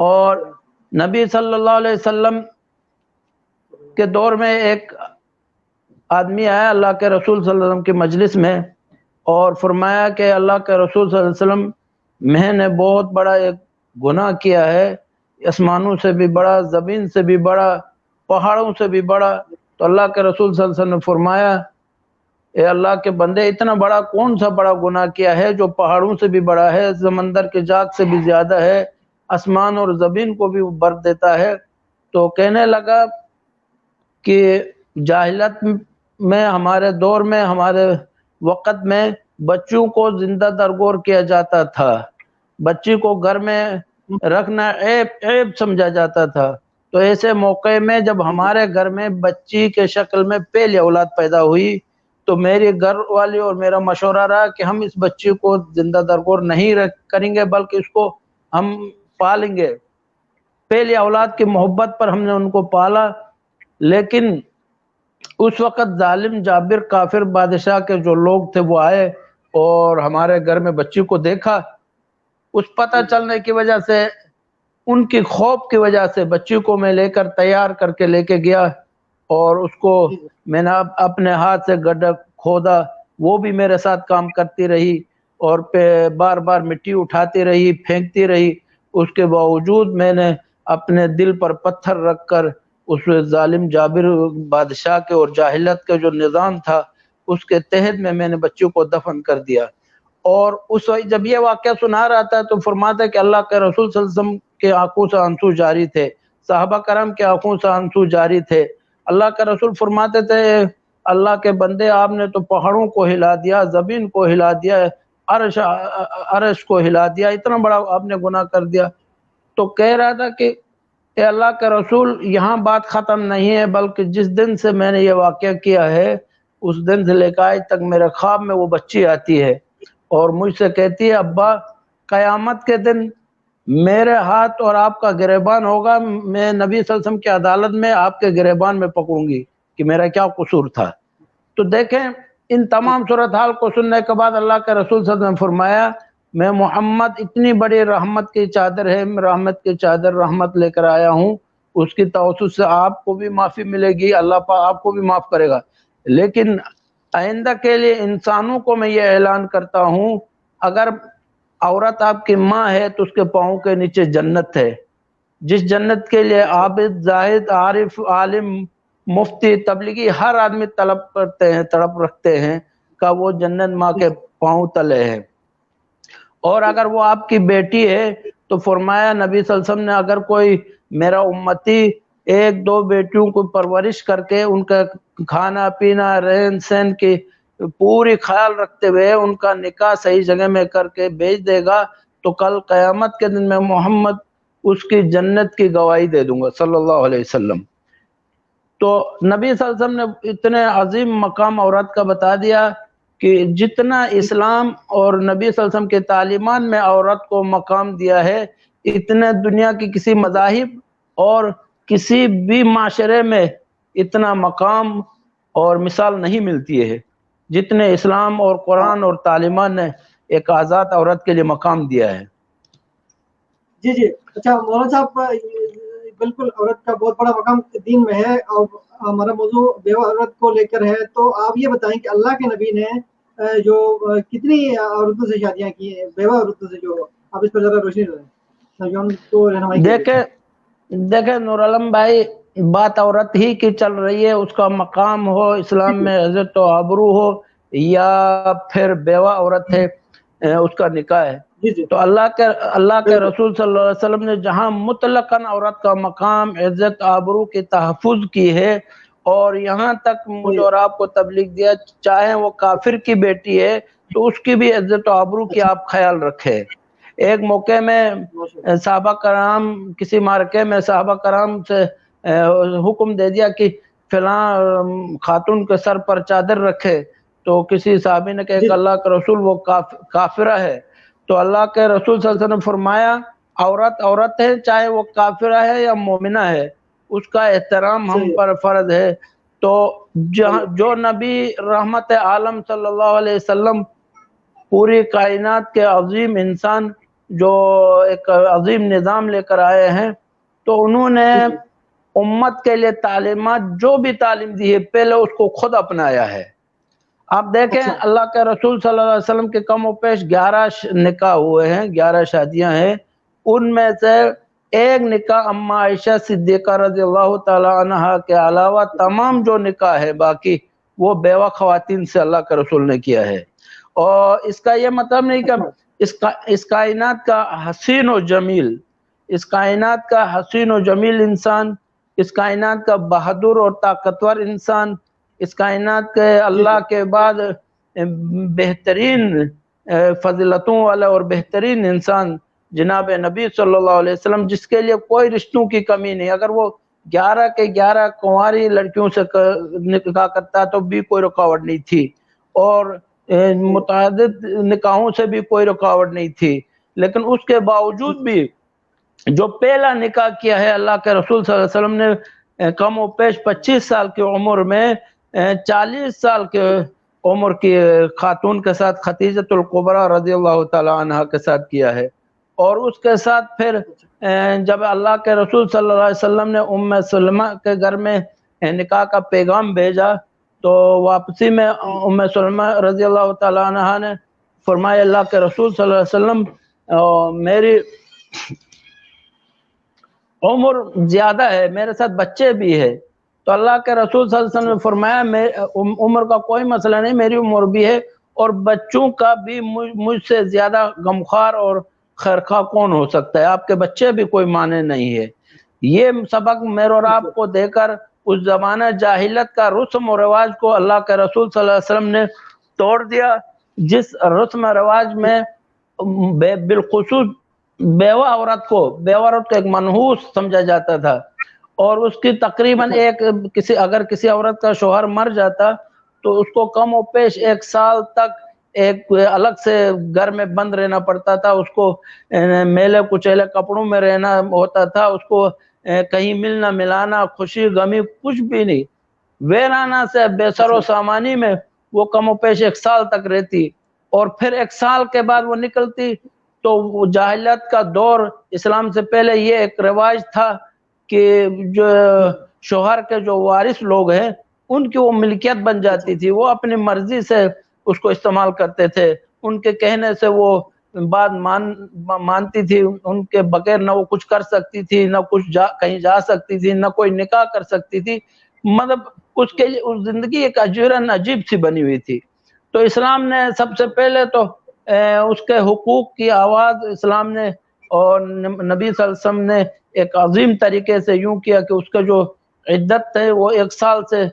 اور نبی صلی اللہ علیہ وسلم کے دور میں ایک آدمی آیا اللہ کے رسول صلی اللہ علیہ وسلم کی مجلس میں اور فرمایا کہ اللہ کے رسول صلی اللہ علیہ وسلم میں نے بہت بڑا ایک گناہ کیا ہے، آسمانوں سے بھی بڑا، زمین سے بھی بڑا، پہاڑوں سے بھی بڑا۔ تو اللہ کے رسول صلی اللہ علیہ وسلم نے فرمایا اے اللہ کے بندے، اتنا بڑا کون سا بڑا گناہ کیا ہے جو پہاڑوں سے بھی بڑا ہے، سمندر کے جاگ سے بھی زیادہ ہے، آسمان اور زمین کو بھی بھر دیتا ہے؟ تو کہنے لگا کہ جاہلیت میں، ہمارے دور میں، ہمارے وقت میں بچوں کو زندہ درگور کیا جاتا تھا، بچی کو گھر میں رکھنا عیب سمجھا جاتا تھا۔ تو ایسے موقع میں جب ہمارے گھر میں بچی کے شکل میں پہلی اولاد پیدا ہوئی تو میری گھر والی اور میرا مشورہ رہا کہ ہم اس بچی کو زندہ درگور نہیں کریں گے، بلکہ اس کو ہم پالیں گے۔ پہلی اولاد کی محبت پر ہم نے ان کو پالا، لیکن اس وقت ظالم جابر کافر بادشاہ کے جو لوگ تھے وہ آئے اور ہمارے گھر میں بچی کو دیکھا، اس پتہ چلنے کی وجہ سے، ان کی خوف کی وجہ سے بچی کو میں لے کر تیار کر کے لے کے گیا اور اس کو میں نے اپنے ہاتھ سے گڈھا کھودا، وہ بھی میرے ساتھ کام کرتی رہی اور بار بار مٹی اٹھاتی رہی، پھینکتی رہی۔ اس کے باوجود میں نے اپنے دل پر پتھر رکھ کر اس ظالم جابر بادشاہ کے اور جاہلیت کے جو نظام تھا اس کے تحت میں نے بچوں کو دفن کر دیا۔ اور اس وقت جب یہ واقعہ سنا رہا تھا تو فرماتا ہے کہ اللہ کے رسول صلی اللہ علیہ وسلم کے آنکھوں سے آنسو جاری تھے، صحابہ کرام کے آنکھوں سے آنسو جاری تھے۔ اللہ کے رسول فرماتے تھے اللہ کے بندے، آپ نے تو پہاڑوں کو ہلا دیا، زمین کو ہلا دیا، عرش کو ہلا دیا، اتنا بڑا آپ نے گناہ کر دیا۔ تو کہہ رہا تھا کہ اے اللہ کے رسول، یہاں بات ختم نہیں ہے، بلکہ جس دن سے میں نے یہ واقعہ کیا ہے اس دن سے لے کر آج تک میرے خواب میں وہ بچی آتی ہے اور مجھ سے کہتی ہے ابا قیامت کے دن میرے ہاتھ اور آپ کا گریبان ہوگا، میں نبی صلی اللہ علیہ وسلم کی عدالت میں آپ کے گریبان میں پکڑوں گی کہ میرا کیا قصور تھا۔ تو دیکھیں ان تمام صورتحال کو سننے کے بعد اللہ کے رسول صلی اللہ علیہ وسلم نے فرمایا میں محمد اتنی بڑی رحمت کی چادر ہے، رحمت کی چادر رحمت لے کر آیا ہوں، اس کی توسط سے آپ کو بھی معافی ملے گی، اللہ پاک آپ کو بھی معاف کرے گا۔ لیکن آئندہ کے لیے انسانوں کو میں یہ اعلان کرتا ہوں، اگر عورت آپ کی ماں ہے تو اس کے پاؤں کے نیچے جنت ہے، جس جنت کے لیے عابد، زاہد، عارف، عالم، مفتی، تبلیغی ہر آدمی طلب کرتے ہیں، تڑپ رکھتے ہیں کہ وہ جنت ماں کے پاؤں تلے ہے۔ اور اگر وہ آپ کی بیٹی ہے تو فرمایا نبی صلی اللہ علیہ وسلم نے اگر کوئی میرا امتی ایک دو بیٹیوں کو پرورش کر کے ان کا کھانا پینا رہن سہن کی پوری خیال رکھتے ہوئے ان کا نکاح صحیح جگہ میں کر کے بھیج دے گا تو کل قیامت کے دن میں محمد اس کی جنت کی گواہی دے دوں گا صلی اللہ علیہ وسلم۔ تو نبی صلی اللہ علیہ وسلم نے اتنے عظیم مقام عورت کا بتا دیا کہ جتنا اسلام اور نبی صلی اللہ علیہ وسلم کے تعلیمات میں عورت کو مقام دیا ہے اتنے دنیا کی کسی مذاہب اور کسی بھی معاشرے میں اتنا مقام اور مثال نہیں ملتی ہے جتنے اسلام اور قرآن اور تعلیمات نے ایک آزاد عورت کے لیے مقام دیا ہے۔ جی جی اچھا مولانا صاحب، بالکل عورت کا بہت بڑا مقام دین میں ہے اور ہمارا موضوع بیوہ عورت کو لے کر ہے، تو آپ یہ بتائیں کہ اللہ کے نبی نے جو کتنی عورتوں سے شادیاں کی ہیں، بیوہ عورتوں سے، جو آپ اس پر ذرا روشنی ڈالیں۔ دیکھیں نور عالم بھائی، بات عورت ہی کی چل رہی ہے، اس کا مقام ہو اسلام میں عزت و آبرو ہو یا پھر بیوہ عورت ہے اس کا نکاح ہے، تو اللہ کے رسول صلی اللہ علیہ وسلم نے جہاں مطلقاً عورت کا مقام عزت آبرو کی تحفظ کی ہے اور یہاں تک مجھے اور آپ کو تبلیغ دیا چاہے وہ کافر کی بیٹی ہے تو اس کی بھی عزت و آبرو کی آپ خیال رکھے۔ ایک موقع میں صحابہ کرام کسی مارکے میں صحابہ کرام سے حکم دے دیا کہ فلاں خاتون کے سر پر چادر رکھے، تو کسی صحابی نے کہا کہ اللہ کا رسول وہ کافرہ ہے، تو اللہ کے رسول صلی اللہ علیہ وسلم نے فرمایا عورت ہے چاہے وہ کافرہ ہے یا مومنہ ہے، اس کا احترام ہم پر فرض ہے۔ تو جو نبی رحمت عالم صلی اللہ علیہ وسلم پوری کائنات کے عظیم انسان جو ایک عظیم نظام لے کر آئے ہیں، تو انہوں نے امت کے لیے تعلیمات جو بھی تعلیم دی ہے پہلے اس کو خود اپنایا ہے۔ آپ دیکھیں اللہ کے رسول صلی اللہ علیہ وسلم کے کم و بیش 11 نکاح ہوئے ہیں، 11 شادیاں ہیں، ان میں سے ایک نکاح اما عائشہ صدیقہ رضی اللہ تعالی عنہا کے علاوہ تمام جو نکاح ہے باقی وہ بیوہ خواتین سے اللہ کے رسول نے کیا ہے۔ اور اس کا یہ مطلب نہیں کہ اس کائنات کا حسین و جمیل، اس کائنات کا حسین و جمیل انسان، اس کائنات کا بہادر اور طاقتور انسان، اس کائنات کے اللہ کے بعد بہترین فضیلتوں والا اور بہترین انسان جناب نبی صلی اللہ علیہ وسلم، جس کے لیے کوئی رشتوں کی کمی نہیں۔ اگر وہ 11 کے 11 کنواری لڑکیوں سے نکاح کرتا تو بھی کوئی رکاوٹ نہیں تھی، اور متعدد نکاحوں سے بھی کوئی رکاوٹ نہیں تھی، لیکن اس کے باوجود بھی جو پہلا نکاح کیا ہے اللہ کے رسول صلی اللہ علیہ وسلم نے کم و بیش 25 سال کی عمر میں 40 سال کے عمر کی خاتون کے ساتھ خدیجۃ الکبریٰ رضی اللہ تعالی عنہ کے ساتھ کیا ہے۔ اور اس کے ساتھ پھر جب اللہ کے رسول صلی اللہ علیہ وسلم نے ام سلمہ کے گھر میں نکاح کا پیغام بھیجا تو واپسی میں ام سلمہ رضی اللہ تعالی عنہ نے فرمایا اللہ کے رسول صلی اللہ علیہ وسلم میری عمر زیادہ ہے، میرے ساتھ بچے بھی ہے، تو اللہ کے رسول صلی اللہ علیہ وسلم نے فرمایا عمر کا کوئی مسئلہ نہیں، میری عمر بھی ہے اور بچوں کا بھی مجھ سے زیادہ غمخوار اور خیرخواہ کون ہو سکتا ہے، آپ کے بچے بھی کوئی معنی نہیں ہے۔ یہ سبق میرے اور آپ کو دے کر اس زمانہ جاہلیت کا رسم و رواج کو اللہ کے رسول صلی اللہ علیہ وسلم نے توڑ دیا، جس رسم و رواج میں بالخصوص بیوہ عورت کو ایک منحوس سمجھا جاتا تھا، اور اس کی تقریباً اگر کسی عورت کا شوہر مر جاتا تو اس کو کم و بیش 1 سال تک ایک الگ سے گھر میں بند رہنا پڑتا تھا، اس کو میلے کچیلے کپڑوں میں رہنا ہوتا تھا، اس کو کہیں ملنا ملانا خوشی غمی کچھ بھی نہیں، ویرانہ سے بے سر و سامانی میں وہ کم و بیش 1 سال تک رہتی، اور پھر 1 سال کے بعد وہ نکلتی۔ تو جاہلیت کا دور، اسلام سے پہلے یہ ایک رواج تھا کہ جو شوہر کے جو وارث لوگ ہیں ان کی وہ ملکیت بن جاتی تھی، وہ اپنی مرضی سے اس کو استعمال کرتے تھے، ان کے کہنے سے وہ بات مانتی تھی، ان کے بغیر نہ وہ کچھ کر سکتی تھی، نہ کچھ کہیں جا سکتی تھی، نہ کوئی نکاح کر سکتی تھی، مطلب اس کے لیے اس زندگی ایک عجیب سی بنی ہوئی تھی۔ تو اسلام نے سب سے پہلے تو اس کے حقوق کی آواز اسلام نے اور نبی صلی اللہ علیہ وسلم نے ایک عظیم طریقے سے یوں کیا کہ اس کا جو عدت ہے وہ 1 سال سے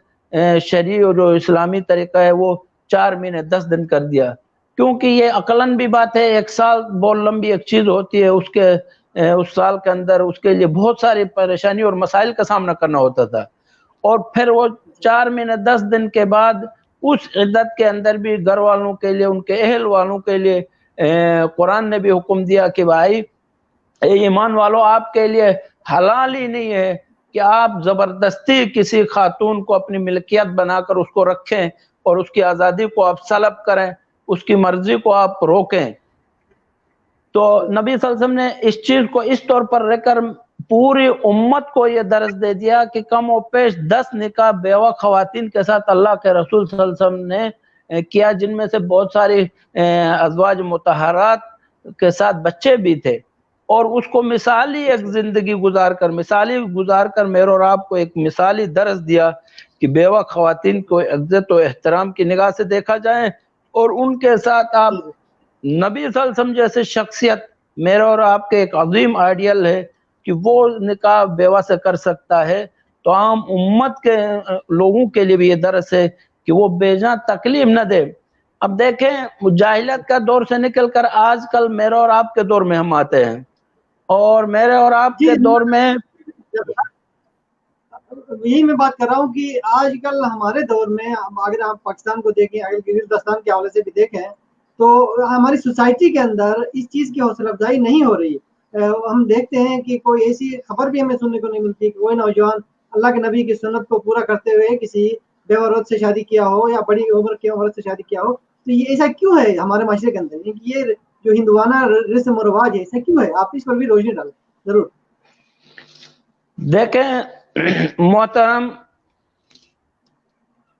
شرعی اور جو اسلامی طریقہ ہے وہ 4 مہینے 10 دن کر دیا، کیونکہ یہ عقلاً بھی بات ہے، 1 سال بہت لمبی ایک چیز ہوتی ہے، اس سال کے اندر اس کے لیے بہت ساری پریشانی اور مسائل کا سامنا کرنا ہوتا تھا، اور پھر وہ 4 مہینے 10 دن کے بعد اس عدت کے اندر بھی گھر والوں کے لیے، ان کے اہل والوں کے لیے قرآن نے بھی حکم دیا کہ بھائی اے ایمان والو، آپ کے لیے حلال ہی نہیں ہے کہ آپ زبردستی کسی خاتون کو اپنی ملکیت بنا کر اس کو رکھیں اور اس کی آزادی کو آپ سلب کریں، اس کی مرضی کو آپ روکیں۔ تو نبی صلی اللہ علیہ وسلم نے اس چیز کو اس طور پر رہ کر پوری امت کو یہ درس دے دیا کہ کم و بیش 10 نکاح بیوہ خواتین کے ساتھ اللہ کے رسول صلی اللہ علیہ وسلم نے کیا، جن میں سے بہت ساری ازواج مطہرات کے ساتھ بچے بھی تھے، اور اس کو مثالی ایک زندگی گزار کر میرے اور آپ کو ایک مثالی درس دیا کہ بیوہ خواتین کو عزت و احترام کی نگاہ سے دیکھا جائے، اور ان کے ساتھ آپ نبی صلی اللہ علیہ وسلم جیسے شخصیت میرے اور آپ کے ایک عظیم آئیڈیل ہے کہ وہ نکاح بیوہ سے کر سکتا ہے، تو عام امت کے لوگوں کے لیے بھی یہ درس ہے کہ وہ بے جان تکلیف نہ دے۔ اب دیکھیں جاہلیت کا دور سے نکل کر آج کل میرے اور آپ کے دور میں ہم آتے ہیں، اور میرے اور آپ کے دور میں یہی میں بات کر رہا ہوں کہ آج کل ہمارے دور میں اگر آپ پاکستان کو دیکھیں، اگر گلگت کے حوالے سے بھی دیکھیں تو ہماری سوسائٹی کے اندر اس چیز کی حوصلہ افزائی نہیں ہو رہی۔ ہم دیکھتے ہیں کہ کوئی ایسی خبر بھی ہمیں سننے کو نہیں ملتی کہ کوئی نوجوان اللہ کے نبی کی سنت کو پورا کرتے ہوئے کسی بیوہ عورت سے شادی کیا ہو یا بڑی عمر کی عورت سے شادی کیا ہو۔ تو یہ ایسا کیوں ہے ہمارے معاشرے کے اندر کہ یہ جو ہندوانہ رسم و رواج ہے، ایسا کیوں ہے؟ آپ اس پر بھی روشنی ڈالیں ضرور۔ دیکھیں محترم،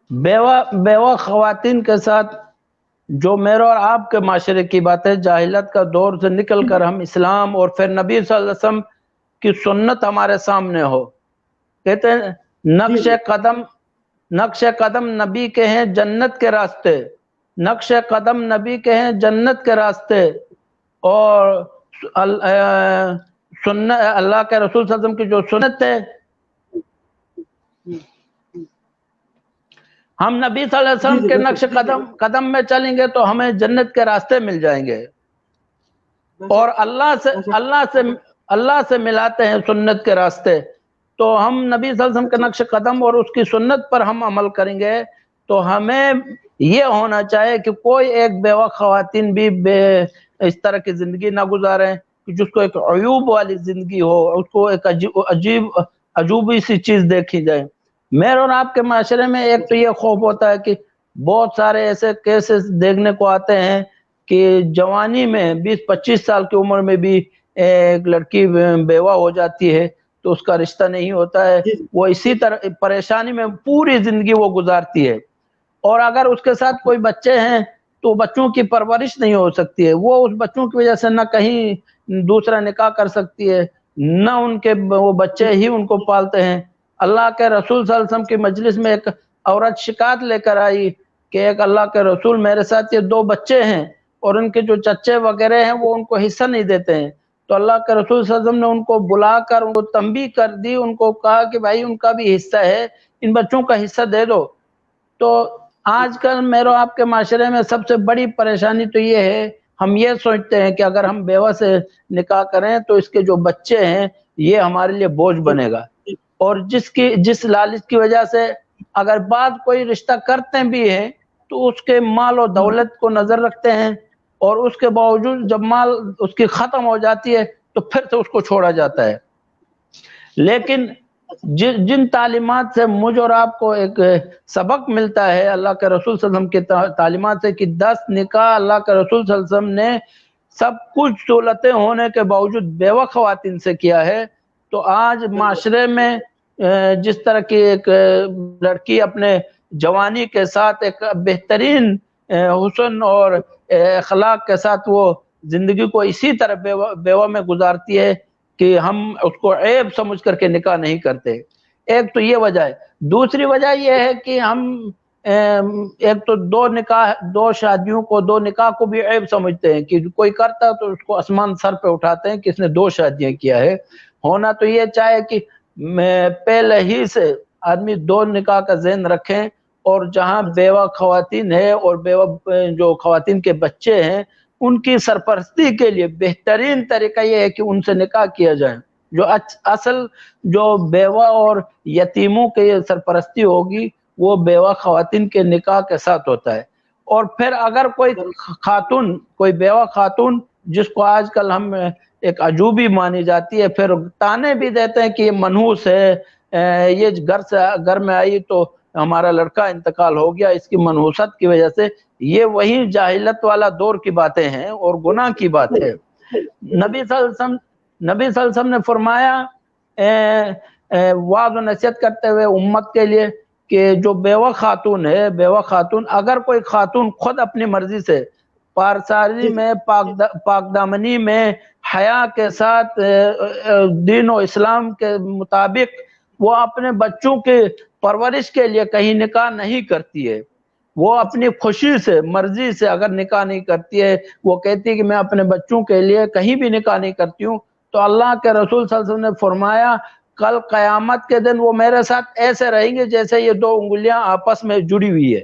بیوہ خواتین کے ساتھ جو میرے اور آپ کے معاشرے کی بات ہے، جاہلیت کا دور سے نکل کر ہم اسلام اور پھر نبی صلی اللہ علیہ وسلم کی سنت ہمارے سامنے ہو، کہتے ہیں نقش قدم نبی کے ہیں جنت کے راستے، نقش قدم نبی کے ہیں جنت کے راستے، اور اللہ کے رسول صلی اللہ علیہ وسلم کی جو سنت ہے، ہم نبی صلی اللہ علیہ وسلم کے نقش قدم میں چلیں گے تو ہمیں جنت کے راستے مل جائیں گے، اور اللہ سے ملاتے ہیں سنت کے راستے۔ تو ہم نبی صلی اللہ علیہ وسلم کے نقش قدم اور اس کی سنت پر ہم عمل کریں گے، تو ہمیں یہ ہونا چاہیے کہ کوئی ایک بیوہ خواتین بھی اس طرح کی زندگی نہ گزاریں جس کو ایک عیوب والی زندگی ہو، اس کو ایک عجوبی سی چیز دیکھی جائے۔ میرے اور آپ کے معاشرے میں ایک تو یہ خوف ہوتا ہے کہ بہت سارے ایسے کیسز دیکھنے کو آتے ہیں کہ جوانی میں 20-25 سال کی عمر میں بھی ایک لڑکی بیوہ ہو جاتی ہے تو اس کا رشتہ نہیں ہوتا ہے، وہ اسی طرح پریشانی میں پوری زندگی وہ گزارتی ہے، اور اگر اس کے ساتھ کوئی بچے ہیں تو بچوں کی پرورش نہیں ہو سکتی ہے، وہ اس بچوں کی وجہ سے نہ کہیں دوسرا نکاح کر سکتی ہے، نہ ان کے وہ بچے ہی ان کو پالتے ہیں۔ اللہ کے رسول صلی اللہ علیہ وسلم کی مجلس میں ایک عورت شکایت لے کر آئی کہ ایک اللہ کے رسول، میرے ساتھ یہ 2 بچے ہیں اور ان کے جو چچے وغیرہ ہیں وہ ان کو حصہ نہیں دیتے ہیں، تو اللہ کے رسول صلی اللہ علیہ وسلم نے ان کو بلا کر ان کو تنبیہ کر دی، ان کو کہا کہ بھائی ان کا بھی حصہ ہے، ان بچوں کا حصہ دے دو۔ تو آج کل میرے آپ کے معاشرے میں سب سے بڑی پریشانی تو یہ ہے، ہم یہ سوچتے ہیں کہ اگر ہم بیوہ سے نکاح کریں تو اس کے جو بچے ہیں یہ ہمارے لیے بوجھ بنے گا، اور جس لالچ کی وجہ سے اگر بعد کوئی رشتہ کرتے بھی ہیں تو اس کے مال و دولت کو نظر رکھتے ہیں، اور اس کے باوجود جب مال اس کی ختم ہو جاتی ہے تو پھر سے اس کو چھوڑا جاتا ہے۔ لیکن جن تعلیمات سے مجھ اور آپ کو ایک سبق ملتا ہے اللہ کے رسول صلی اللہ علیہ وسلم کی تعلیمات سے کہ 10 نکاح اللہ کے رسول صلی اللہ علیہ وسلم نے سب کچھ سہولتیں ہونے کے باوجود بیوہ خواتین سے کیا ہے، تو آج معاشرے میں جس طرح کی ایک لڑکی اپنے جوانی کے ساتھ ایک بہترین حسن اور اخلاق کے ساتھ وہ زندگی کو اسی طرح بیوہ میں گزارتی ہے کہ ہم اس کو عیب سمجھ کر کے نکاح نہیں کرتے، ایک تو یہ وجہ ہے۔ دوسری وجہ یہ ہے کہ ہم ایک تو 2 شادیوں کو 2 نکاح کو بھی عیب سمجھتے ہیں، کہ کوئی کرتا ہے تو اس کو آسمان سر پہ اٹھاتے ہیں کہ اس نے 2 شادیاں کیا ہے۔ ہونا تو یہ چاہے کہ پہلے ہی سے آدمی 2 نکاح کا ذہن رکھیں، اور جہاں بیوہ خواتین ہے اور بیوہ جو خواتین کے بچے ہیں ان کی سرپرستی کے لیے بہترین طریقہ یہ ہے کہ ان سے نکاح کیا جائے۔ جو اصل جو بیوہ اور یتیموں کے سرپرستی ہوگی وہ بیوہ خواتین کے نکاح کے ساتھ ہوتا ہے۔ اور پھر اگر کوئی بیوہ خاتون جس کو آج کل ہم ایک عجوبی مانی جاتی ہے، پھر تانے بھی دیتے ہیں کہ یہ منحوس ہے، یہ گھر میں آئی تو ہمارا لڑکا انتقال ہو گیا، اس کی منحوست کی وجہ سے، یہ وہی جاہلیت والا دور کی باتیں ہیں اور گناہ کی بات ہے۔ نبی صلی اللہ علیہ وسلم نے فرمایا وعظ و نصیحت کرتے ہوئے امت کے لیے کہ جو بیوہ خاتون ہے، بیوہ خاتون اگر کوئی خاتون خود اپنی مرضی سے پارساری میں پاک دامنی میں حیا کے ساتھ دین و اسلام کے مطابق وہ اپنے بچوں کے پرورش کے لیے کہیں نکاح نہیں کرتی ہے، وہ اپنی خوشی سے مرضی سے اگر نکاح نہیں کرتی ہے، وہ کہتی ہے کہ میں اپنے بچوں کے لیے کہیں بھی نکاح نہیں کرتی ہوں، تو اللہ کے رسول صلی اللہ علیہ وسلم نے فرمایا کل قیامت کے دن وہ میرے ساتھ ایسے رہیں گے جیسے یہ 2 انگلیاں آپس میں جڑی ہوئی ہے۔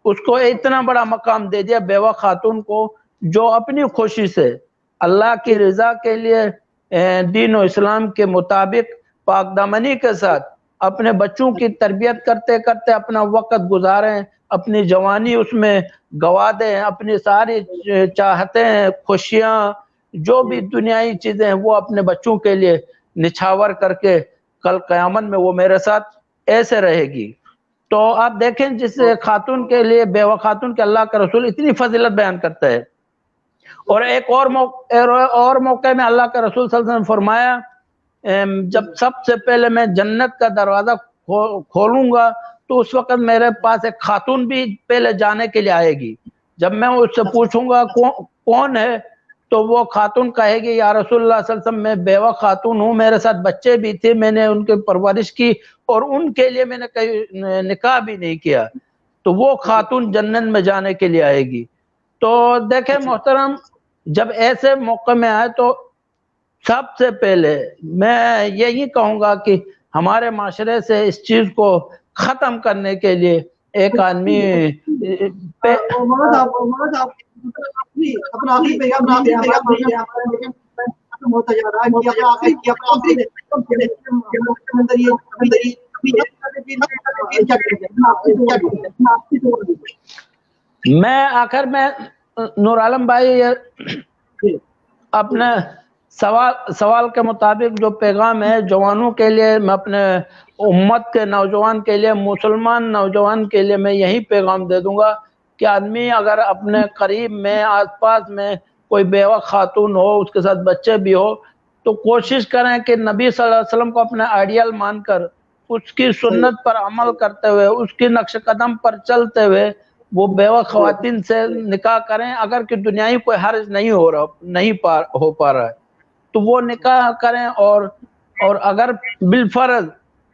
اس کو اتنا بڑا مقام دے دیا بیوہ خاتون کو جو اپنی خوشی سے اللہ کی رضا کے لیے دین و اسلام کے مطابق پاک دامنی کے ساتھ اپنے بچوں کی تربیت کرتے کرتے اپنا وقت گزاریں، اپنی جوانی اس میں گوا دیں، اپنی ساری چاہتیں، خوشیاں، جو بھی دنیائی چیزیں ہیں وہ اپنے بچوں کے لیے نچھاور کر کے کل قیامت میں وہ میرے ساتھ ایسے رہے گی۔ تو آپ دیکھیں جس خاتون کے لیے بیوہ خاتون کے اللہ کا رسول اتنی فضیلت بیان کرتا ہے، اور ایک اور موقع میں اللہ کے رسول صلی اللہ علیہ وسلم نے فرمایا جب سب سے پہلے میں جنت کا دروازہ کھولوں گا تو اس وقت میرے پاس ایک خاتون بھی پہلے جانے کے لیے آئے گی. جب میں اس سے پوچھوں گا کون ہے تو وہ خاتون کہے گی یا رسول اللہ صلی اللہ علیہ وسلم میں بیوہ خاتون ہوں, میرے ساتھ بچے بھی تھے, میں نے ان کی پرورش کی اور ان کے لیے میں نے کہیں نکاح بھی نہیں کیا. تو وہ خاتون جنت میں جانے کے لیے آئے گی. تو دیکھیں محترم, جب ایسے موقع میں آئے تو سب سے پہلے میں یہی کہوں گا کہ ہمارے معاشرے سے اس چیز کو ختم کرنے کے لیے ایک آدمی اپنا آخری پیغام ہوتا جا رہا ہے میں آخر میں نور عالم بھائی اپنے سوال کے مطابق جو پیغام ہے جوانوں کے لیے, میں اپنے امت کے نوجوان کے لیے, مسلمان نوجوان کے لیے میں یہی پیغام دے دوں گا کہ آدمی اگر اپنے قریب میں آس پاس میں کوئی بیوہ خاتون ہو, اس کے ساتھ بچے بھی ہو, تو کوشش کریں کہ نبی صلی اللہ علیہ وسلم کو اپنے آئیڈیل مان کر اس کی سنت پر عمل کرتے ہوئے, اس کی نقش قدم پر چلتے ہوئے وہ بیوہ خواتین سے نکاح کریں. اگر کہ دنیائی کوئی حرج نہیں ہو پا رہا ہے تو وہ نکاح کریں. اور اگر بالفرض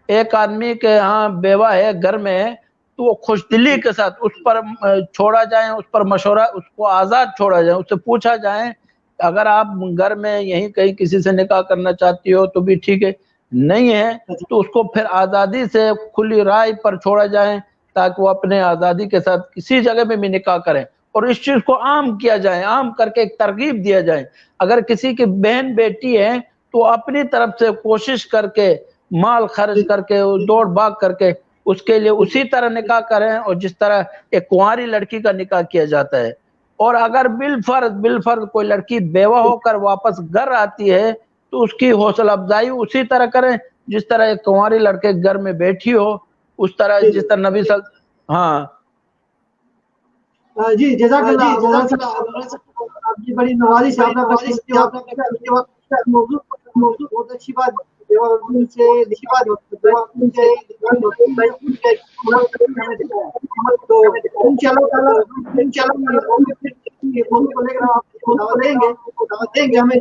ایک آدمی کے ہاں بیوہ ہے گھر میں ہے تو وہ خوش دلی کے ساتھ اس پر چھوڑا جائے, اس پر مشورہ, اس کو آزاد چھوڑا جائے, اس سے پوچھا جائے اگر آپ گھر میں یہیں کہیں کسی سے نکاح کرنا چاہتی ہو تو بھی ٹھیک ہے, نہیں ہے تو اس کو پھر آزادی سے کھلی رائے پر چھوڑا جائے تاکہ وہ اپنے آزادی کے ساتھ کسی جگہ میں بھی نکاح کریں. اور اس چیز کو عام کیا جائے, عام کر کے ایک ترغیب دیا جائے. اگر کسی کی بہن بیٹی ہے تو اپنی طرف سے کوشش کر کے مال خرچ کر کے دوڑ بھاگ کر کے اس کے لیے اسی طرح نکاح کریں اور جس طرح ایک کنواری لڑکی کا نکاح کیا جاتا ہے. اور اگر بالفرض کوئی لڑکی بیوہ ہو کر واپس گھر آتی ہے تو اس کی حوصلہ افزائی اسی طرح کریں جس طرح ایک کنواری لڑکے گھر میں بیٹھی ہو, اس طرح جس طرح نبی ہاں جی جزاک اللہ. آپ کی بڑی نوازش سے موضوع بہت اچھی بات سے لکھی بات تو دیں گے ہمیں.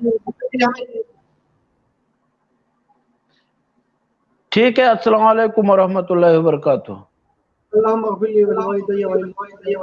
ٹھیک ہے, السلام علیکم ورحمۃ اللہ وبرکاتہ. اللهم اغفر لي ولوالدي وللمؤمنين